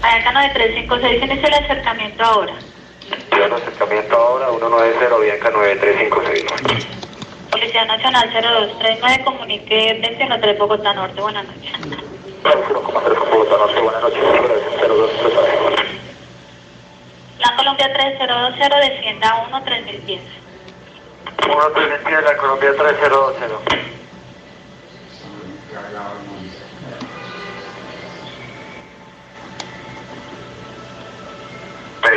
Acá 9356, inicia el acercamiento ahora. El acercamiento ahora, 190, Bianca 9356. Policía Nacional 0239, comunique 213 Bogotá Norte, buenas noches. 0,3 Bogotá Norte, buenas noches. 0239. La Colombia 3020, descienda 13010. 13010, la Colombia 3020.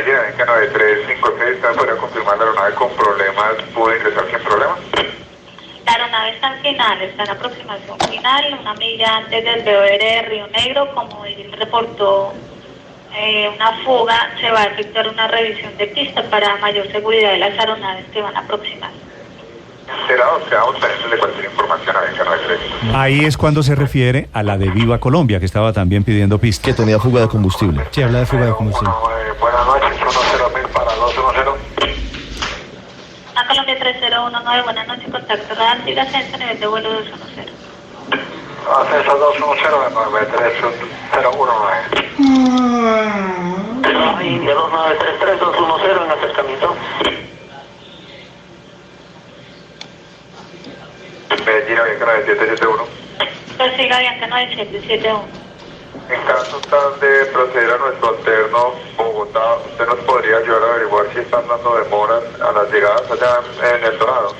Bianca 9356, está fuera confirmando la aeronave con problemas, ¿puede ingresar sin problema? La aeronave está en final, está en aproximación final, una milla antes del BOR de Río Negro. Como él reportó una fuga, se va a efectuar una revisión de pista para mayor seguridad de las aeronaves que van a aproximar. Quedamos pendientes de cualquier información a Bianca 9356. Ahí es cuando se refiere a la de Viva Colombia, que estaba también pidiendo pista. Que tenía fuga de combustible. Sí, habla de fuga de combustible. Buenas noches, 10.000 para 210. La Colombia 3019, buenas noches, contacto radar, siga ascenso, nivel de vuelo 210. Ascenso 210, 93019. India 2933, 210 en acercamiento. Medellín, Bianca 9771. Prosiga Bianca 9771. En caso tal de proceder a nuestro alterno Bogotá, ¿usted nos podría ayudar a averiguar si están dando demoras a las llegadas allá en El Dorado?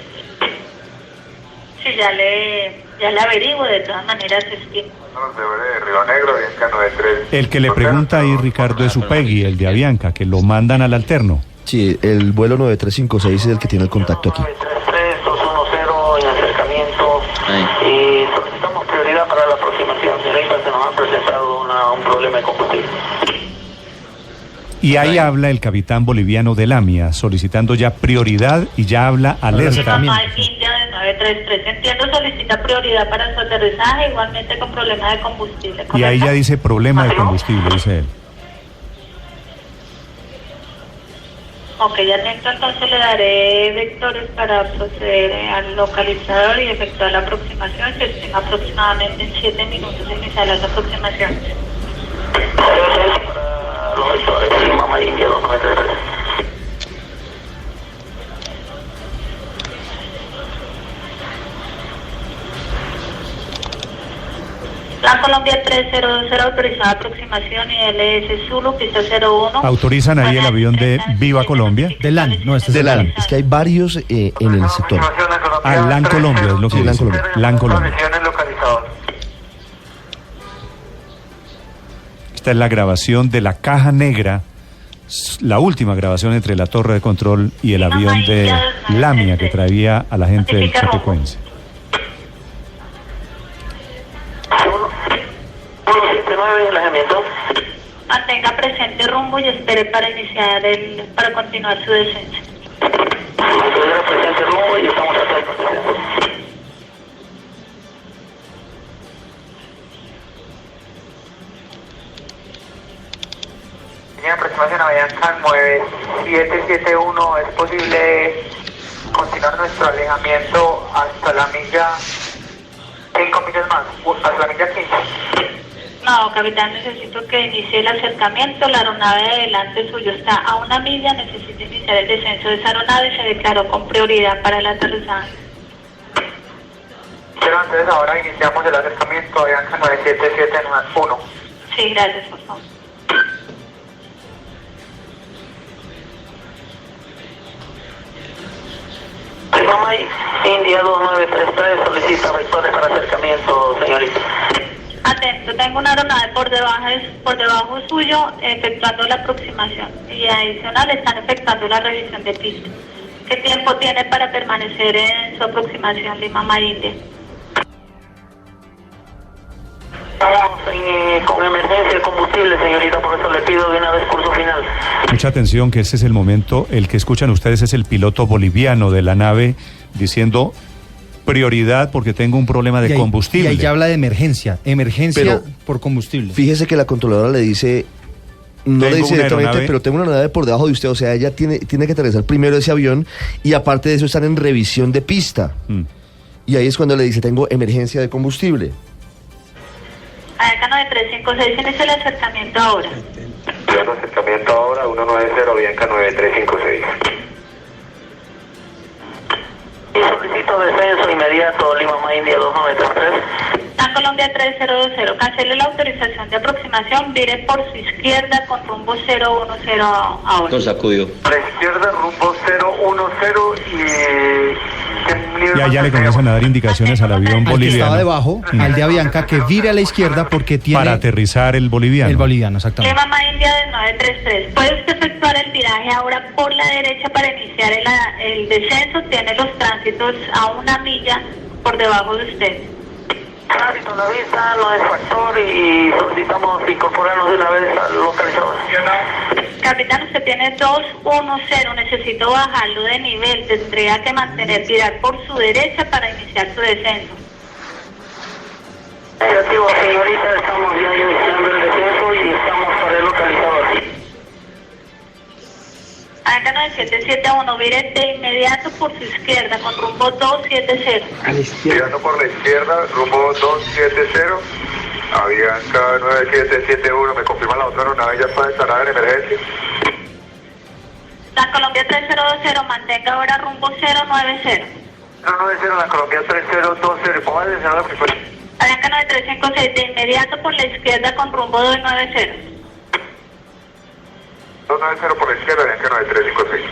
Sí, ya le averiguo, de todas maneras es que... Nos debe de Río Negro, Bianca 93. El que le pregunta ahí, Ricardo, es Upegui, el de Avianca, que lo mandan al alterno. Sí, el vuelo 9356 es el que tiene el contacto aquí. 933, 210 en acercamiento. Y solicitamos prioridad para la aproximación. Señorita, se nos ha presentado un problema de combustible. Y ahí habla el capitán boliviano de Lamia, solicitando ya prioridad y ya habla alerta. Mamá India de 933, entiendo, solicita prioridad para su aterrizaje, igualmente con problema de combustible, ¿correcto? Y ahí ya dice problema de combustible, dice él. Ok, atento, entonces le daré vectores para proceder al localizador y efectuar la aproximación. Se estima aproximadamente en 7 minutos iniciar las aproximaciones. Los vectores, Mamá India 293. La Colombia 3020 autorizada aproximación y LS Zulu, pista 01. ¿Autorizan ahí el avión de Viva Colombia? De LAN, no, este es De de LAN. LAN. Es que hay varios en el sector. Ah, LAN Colombia es lo que Sí, LAN dice. Colombia. LAN Colombia. Provisiones localizador. Esta es la grabación de la caja negra, la última grabación entre la torre de control y el avión de Lamia que traía a la gente del Chapecoense. 179 en alejamiento. Mantenga presente rumbo y espere para continuar su descenso. Mantenga presente rumbo y estamos atentos. Línea de aproximación a Bianca 9771, ¿es posible continuar nuestro alejamiento hasta la milla 5 millas más, hasta la milla 15? No, capitán, necesito que inicie el acercamiento. La aeronave de delante suyo está a 1 milla, necesita iniciar el descenso de esa aeronave y se declaró con prioridad para el aterrizaje. Pero entonces ahora iniciamos el acercamiento a Bianca 9771. Sí, gracias, por favor. Mamá India 2933 solicita vectores para acercamiento, señorita. Atento, tengo una aeronave por debajo suyo efectuando la aproximación y adicional están efectuando la revisión de pista. ¿Qué tiempo tiene para permanecer en su aproximación Lima India? Estamos con emergencia de combustible, señorita, por eso le pido de una vez curso final. Mucha atención, que este es el momento, el que escuchan ustedes es el piloto boliviano de la nave diciendo prioridad porque tengo un problema de combustible. Y ahí ya habla de emergencia Pero, por combustible. Fíjese que la controladora le dice, no le dice directamente, pero tengo una aeronave por debajo de usted, o sea, ella tiene que aterrizar primero ese avión y aparte de eso están en revisión de pista. Y ahí es cuando le dice, tengo emergencia de combustible. Acá 9356, inicia el acercamiento ahora. Dando acercamiento ahora, 190, Bianca 9356. Y solicito descenso inmediato, Lima Más India 2933. La Colombia 3020, cancele la autorización de aproximación, vire por su izquierda con rumbo 010 ahora. Nos sacudió. A la izquierda, rumbo 010 y... Y allá le comienzan a dar indicaciones al avión Al que boliviano. estaba debajo, al de Avianca, que vire a la izquierda porque tiene Para aterrizar el boliviano. el boliviano, exactamente. Lima Más India del 933. ¿Puede usted efectuar el viraje ahora por la derecha para iniciar el descenso? Tiene los tránsitos a 1 milla por debajo de usted. Tránsito a la vista, no es factor y solicitamos incorporarnos de una vez al localizador. Capitán, usted tiene 210, necesito bajarlo de nivel, tendría que virar por su derecha para iniciar su descenso. Negativo, señorita, estamos ya iniciando el descenso y estamos para el localizador. Avianca 9771, vire de inmediato por su izquierda con rumbo 270. Girando por la izquierda, rumbo 270. Avianca 9771, me confirma la otra aeronave, ya está declarada en emergencia. La Colombia 3020, mantenga ahora rumbo 090. 090, la Colombia 3020, ¿cómo va a descender la frecuencia? Avianca 9356, de inmediato por la izquierda con rumbo 290. 290 por la izquierda, Avianca 9356.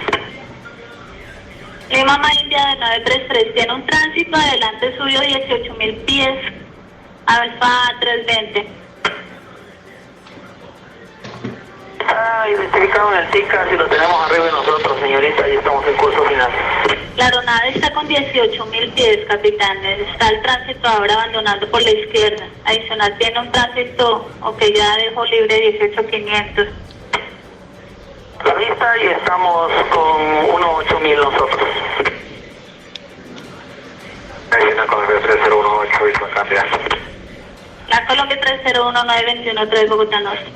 Lima Más India del 933, tiene un tránsito adelante suyo 18.000 pies, Alfa 320. Está identificado en el TICA, si lo tenemos arriba de nosotros, señorita, y estamos en curso final. La aeronave está con 18.000 pies, capitán. Está el tránsito ahora abandonando por la izquierda. Adicional tiene un tránsito, ya dejó libre 18.500. La vista y estamos con 18000 nosotros. Ahí en la Colombia 3018 y va a cambiar. La Colombia 301921 Bogotá Norte.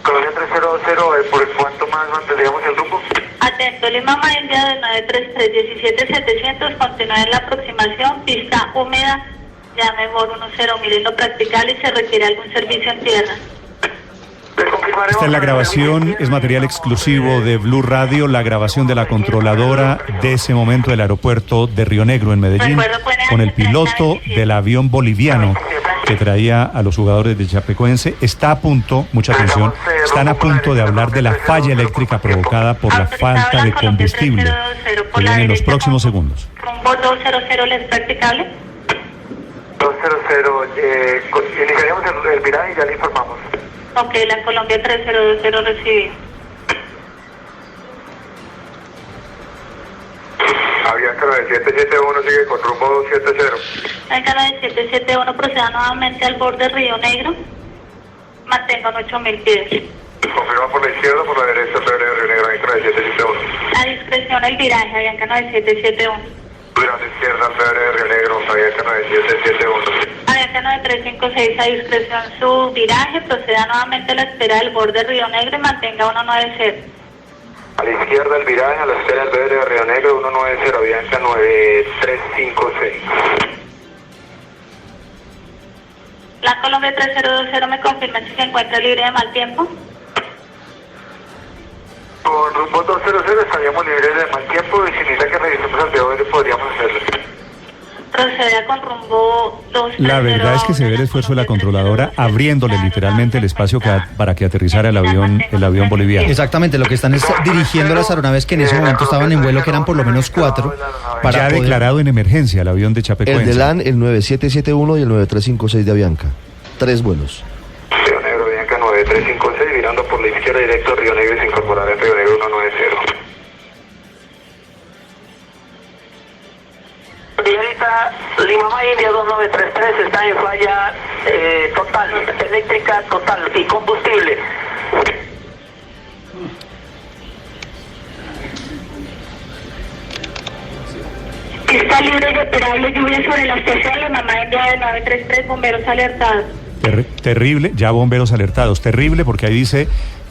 Colombia 300, ¿por cuánto más mantendríamos el rumbo? Atento, Lima Más India del 933 17700, continúa en la aproximación, pista húmeda, llame por 10.000 en lo practicable y se requiere algún servicio en tierra. Esta es la grabación, es material exclusivo de Blue Radio, la grabación de la controladora de ese momento del aeropuerto de Río Negro en Medellín, con el piloto del avión boliviano que traía a los jugadores de Chapecoense. Está a punto, mucha atención, están a punto de hablar de la falla eléctrica provocada por la falta de combustible que viene en los próximos segundos. Rumbo 200, ¿le es practicable? 200, iniciaríamos el viraje y ya le informamos. Ok, la Colombia 3020 recibido. Avianca 9771 sigue con rumbo 270. Avianca 9771 proceda nuevamente al borde Río Negro. Mantengo en 8.000 pies. Confirma por la izquierda, por la derecha, Río Negro, Avianca 9771. A discreción el viraje, Avianca 9771. Girando izquierda, Río Negro, Avianca 9771. Avianca 9356, a discreción su viraje, proceda nuevamente a la espera del borde Río Negro y mantenga 190. A la izquierda el viraje, a la espera del verde de Río Negro, 190, Avianca 9356. La Colombia 3020 me confirma si se encuentra libre de mal tiempo. Con rumbo 200 estaríamos libres de mal tiempo y si necesita que revisemos el video podríamos hacerlo. Proceda con rumbo 230. La verdad es que se ve el esfuerzo de la controladora abriéndole literalmente el espacio para que aterrizara el avión boliviano. Exactamente, lo que están es dirigiendo las aeronaves que en ese momento estaban en vuelo, que eran por lo menos 4. Ya ha declarado en emergencia el avión de Chapecoense. El de LAN, el 9771 y el 9356 de Avianca. 3 vuelos. Río Negro, Avianca 9356, virando por la izquierda directo Río Negro y se incorporará en Río Negro 190. Señorita, Lima Más India 2933 está en falla total, eléctrica total y combustible. Está libre y operable, lluvia sobre la estación, Lima Más India del 933, bomberos alertados. Terrible, ya bomberos alertados. Terrible porque ahí dice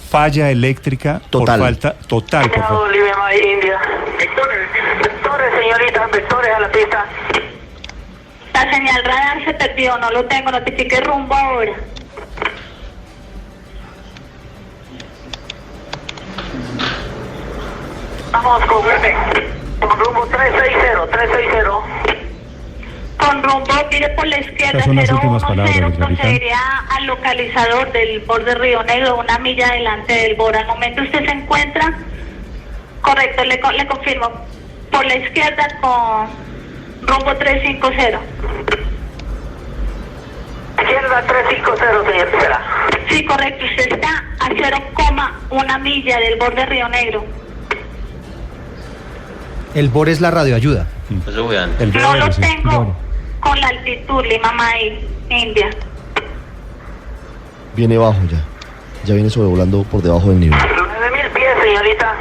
falla eléctrica Total. por falta total. Por favor. Lima Más India. Vectores, señorita, vectores a la pista. La señal radar se perdió, no lo tengo, notifique rumbo ahora. Vamos con rumbo 360. Con rumbo, mire por la izquierda, Estas son las últimas palabras del capitán. procedería al localizador del borde Río Negro, una milla adelante del borde. Al momento usted se encuentra, correcto, le confirmo, por la izquierda con rumbo 350. Izquierda 350, señor Cera. Sí, correcto, usted está a 0,1 milla del borde Río Negro. El BOR es la radioayuda. El No lo BOR, sí. tengo con la altitud, Lima May, India. Viene bajo ya. Ya viene sobrevolando por debajo del nivel. 9.000 pies, señorita.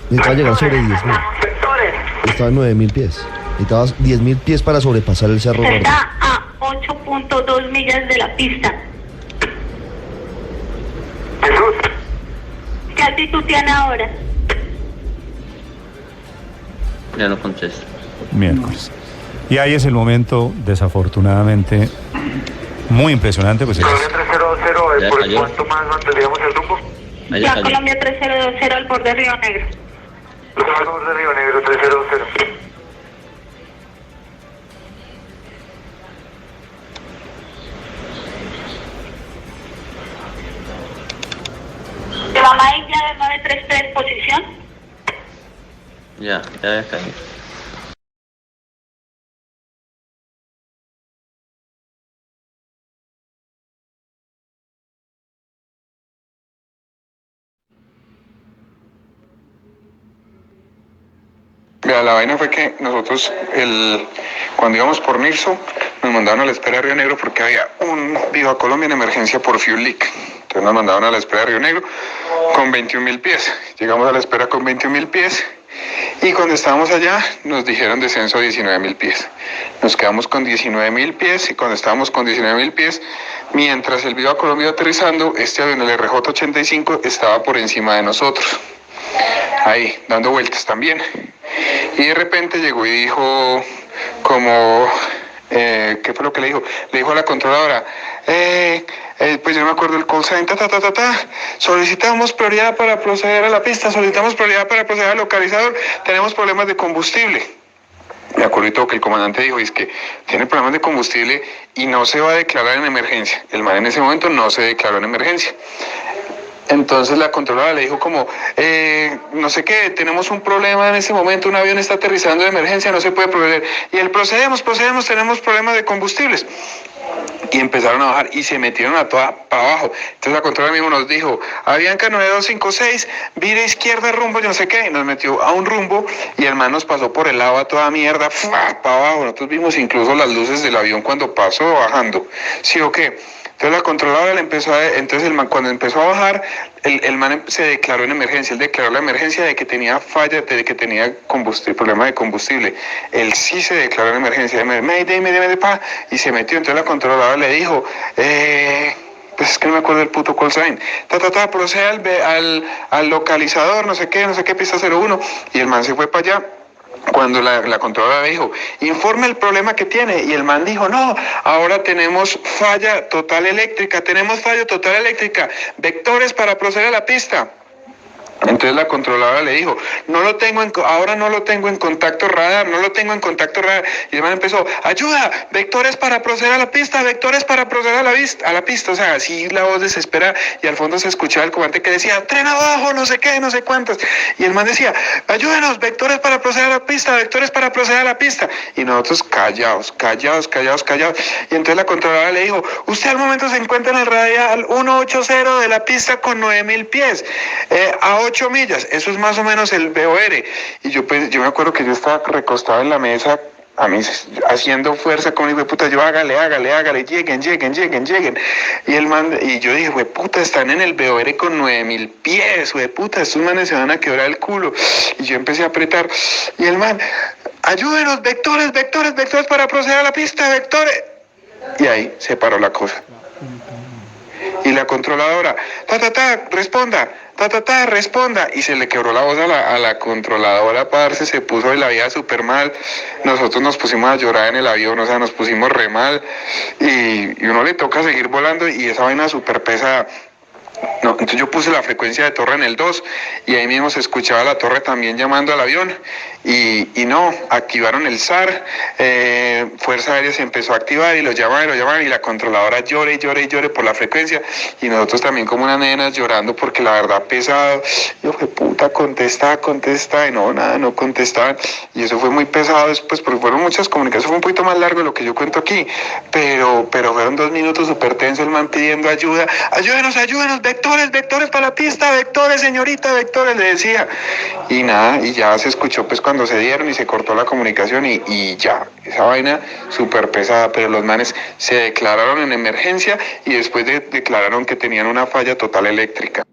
Necesitaba llegar sobre 10.000. Vectores. Estaba en 9.000 pies. Necesitaba 10.000 pies para sobrepasar el cerro. Usted Gordo. está a 8.2 millas de la pista. Jesús. ¿Qué altitud tiene ahora? Ya no contesto. Miércoles. Y ahí es el momento, desafortunadamente, muy impresionante, pues Colombia 300, Ya ¿por cayó. cuánto más mantendríamos el rumbo? Ahí Ya ya cayó. Colombia 3020 al borde Río Negro. Los altos de Río Negro 300. Lima India de 933, posición. Ya cayó. Vea, la vaina fue que nosotros, cuando íbamos por Nirso, nos mandaron a la espera de Río Negro porque había un Viva Colombia en emergencia por fuel leak. Entonces nos mandaron a la espera de Río Negro con 21.000 pies. Llegamos a la espera con 21.000 pies y cuando estábamos allá nos dijeron descenso a 19.000 pies. Nos quedamos con 19.000 pies y cuando estábamos con 19.000 pies, mientras el Viva Colombia iba aterrizando, este avión, el RJ-85, estaba por encima de nosotros. Ahí, dando vueltas también. Y de repente llegó y dijo, como, ¿qué fue lo que le dijo? Le dijo a la controladora, pues yo no me acuerdo el call sign, solicitamos prioridad para proceder a la pista, solicitamos prioridad para proceder al localizador, tenemos problemas de combustible. Me acuerdo y todo que el comandante dijo, es que tiene problemas de combustible y no se va a declarar en emergencia. El man en ese momento no se declaró en emergencia. Entonces la controladora le dijo como, no sé qué, tenemos un problema en este momento, un avión está aterrizando de emergencia, no se puede proceder. Y él, procedemos, tenemos problemas de combustibles. Y empezaron a bajar y se metieron a toda para abajo. Entonces la controladora mismo nos dijo, Avianca 9256, vire izquierda rumbo, yo no sé qué. Y nos metió a un rumbo y el man nos pasó por el lado a toda mierda, para abajo. Nosotros vimos incluso las luces del avión cuando pasó bajando. ¿Sí o qué? Entonces la controladora le empezó entonces el man cuando empezó a bajar, el man se declaró en emergencia, él declaró la emergencia de que tenía falla, de que tenía combustible, problema de combustible. Él sí se declaró en emergencia, y se metió. Entonces la controladora le dijo, pues es que no me acuerdo del puto call sign, procede al localizador, no sé qué, pista 01, y el man se fue para allá. Cuando la controladora dijo, informe el problema que tiene, y el man dijo, no, ahora tenemos falla total eléctrica, vectores para proceder a la pista. Entonces la controladora le dijo, ahora no lo tengo en contacto radar, y el man empezó, ayuda, vectores para proceder a la pista, a la pista, o sea, así la voz desesperada, y al fondo se escuchaba el comandante que decía, tren abajo, no sé qué, no sé cuántos, y el man decía, ayúdenos, vectores para proceder a la pista, y nosotros callados, y entonces la controladora le dijo, usted al momento se encuentra en el radial 180 de la pista con 9.000 pies, a 8 millas, eso es más o menos el BOR. Y yo me acuerdo que yo estaba recostado en la mesa, a mí haciendo fuerza con el hijo de puta, yo hágale, lleguen. Y el man, y yo dije, güey puta, están en el BOR con 9.000 pies, güey puta, estos manes se van a quebrar el culo. Y yo empecé a apretar, y el man, ayúdenos, vectores para proceder a la pista, vectores. Y ahí se paró la cosa. Y la controladora, responda, responda. Y se le quebró la voz a la controladora, parce, se puso de la vida súper mal. Nosotros nos pusimos a llorar en el avión, o sea, nos pusimos re mal. Y uno le toca seguir volando y esa vaina súper pesada. No, entonces yo puse la frecuencia de torre en el 2 y ahí mismo se escuchaba la torre también llamando al avión y no, activaron el SAR, Fuerza Aérea se empezó a activar y lo llamaban y la controladora llore por la frecuencia y nosotros también como unas nenas llorando porque la verdad pesado, yo fue puta, contesta y no, nada, no contestaban y eso fue muy pesado después porque fueron muchas comunicaciones, fue un poquito más largo de lo que yo cuento aquí, pero fueron 2 minutos súper tenso el man pidiendo ayuda, ayúdenos, vectores para la pista, vectores señorita, vectores, le decía y nada, y ya se escuchó pues cuando se dieron y se cortó la comunicación y ya, esa vaina súper pesada, pero los manes se declararon en emergencia y después declararon que tenían una falla total eléctrica.